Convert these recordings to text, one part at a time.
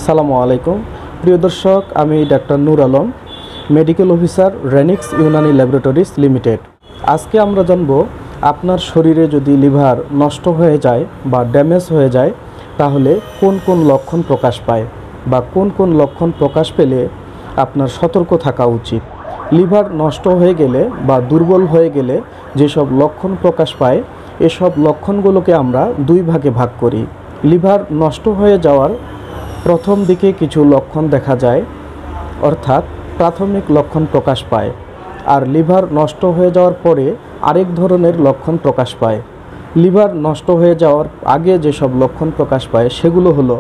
আসসালামু আলাইকুম প্রিয় দর্শক, আমি doctor Nur Alam, medical officer Renix Unani laboratories limited. আজকে আমরা জানব আপনার শরীরে যদি লিভার নষ্ট হয়ে যায় বা ড্যামেজ হয়ে যায় তাহলে কোন কোন লক্ষণ প্রকাশ পায় বা কোন কোন লক্ষণ প্রকাশ পেলে আপনার সতর্ক থাকা উচিত। লিভার নষ্ট হয়ে গেলে বা দুর্বল হয়ে গেলে যেসব লক্ষণ প্রকাশ পায় এসব লক্ষণগুলোকে আমরা দুই ভাগে ভাগ করি। লিভার নষ্ট হয়ে যাওয়ার প্রথম দিকে কিছু লক্ষণ দেখা যায়, অর্থাৎ প্রাথমিক লক্ষণ প্রকাশ পায়, আর লিভার নষ্ট হয়ে যাওয়ার পরে আরেক ধরনের লক্ষণ প্রকাশ পায়। লিভার নষ্ট হয়ে যাওয়ার আগে যেসব লক্ষণ প্রকাশ পায় সেগুলো হলো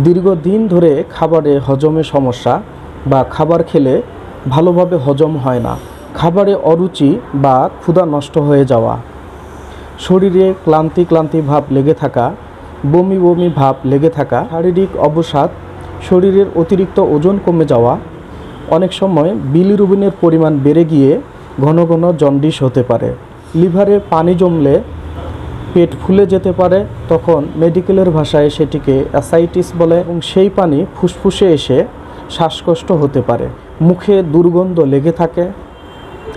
দীর্ঘদিন ধরে খাবারে হজমে সমস্যা বা খাবার খেলে ভালোভাবে হজম হয় না, খাবারে অরুচি বা ক্ষুধা নষ্ট হয়ে যাওয়া, শরীরে ক্লান্তি ক্লান্তি ভাব লেগে থাকা, বমি বমি ভাব লেগে থাকা, শারীরিক অবসাদ, শরীরের অতিরিক্ত ওজন কমে যাওয়া, অনেক সময় বিলিরুবিনের পরিমাণ বেড়ে গিয়ে ঘন ঘন জন্ডিস হতে পারে। লিভারে পানি জমলে পেট ফুলে যেতে পারে, তখন মেডিকেলের ভাষায় সেটিকে অ্যাসাইটিস বলে, এবং সেই পানি ফুসফুসে এসে শ্বাসকষ্ট হতে পারে। মুখে দুর্গন্ধ লেগে থাকে,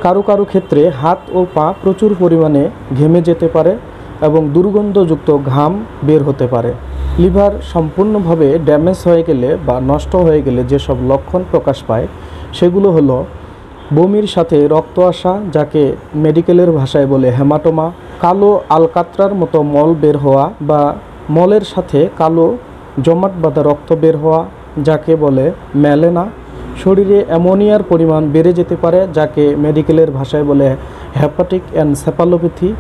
কারো কারো ক্ষেত্রে হাত ও পা প্রচুর পরিমাণে ঘেমে যেতে পারে এবং দুর্গন্ধযুক্ত ঘাম বের হতে পারে। লিভার সম্পূর্ণভাবে ড্যামেজ হয়ে গেলে বা নষ্ট হয়ে গেলে যেসব লক্ষণ প্রকাশ পায় সেগুলো হলো বমির সাথে রক্ত আসা, যাকে মেডিকেলের ভাষায় বলে হেমাটোমা, কালো আলকাতরার মতো মল বের হওয়া বা মলের সাথে কালো জমাট বাঁধা রক্ত বের হওয়া, যাকে বলে ম্যালেনা, শরীরে অ্যামোনিয়ার পরিমাণ বেড়ে যেতে পারে, যাকে মেডিকেলের ভাষায় বলে হেপাটিক এনসেফালোপ্যাথি।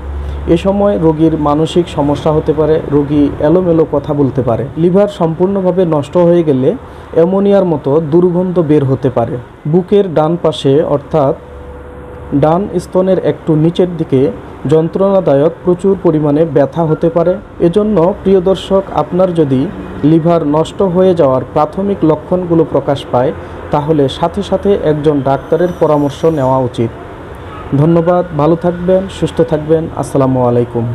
এ সময় রোগীর মানসিক সমস্যা হতে পারে, রোগী এলোমেলো কথা বলতে পারে। লিভার সম্পূর্ণভাবে নষ্ট হয়ে গেলে অ্যামোনিয়ার মতো দুর্গন্ধ বের হতে পারে। বুকের ডান পাশে অর্থাৎ ডান স্তনের একটু নিচের দিকে যন্ত্রণাদায়ক প্রচুর পরিমাণে ব্যথা হতে পারে। এজন্য প্রিয় দর্শক, আপনার যদি লিভার নষ্ট হয়ে যাওয়ার প্রাথমিক লক্ষণগুলো প্রকাশ পায় তাহলে সাথে সাথে একজন ডাক্তারের পরামর্শ নেওয়া উচিত। ধন্যবাদ, ভালো থাকবেন, সুস্থ থাকবেন। আসসালামু আলাইকুম।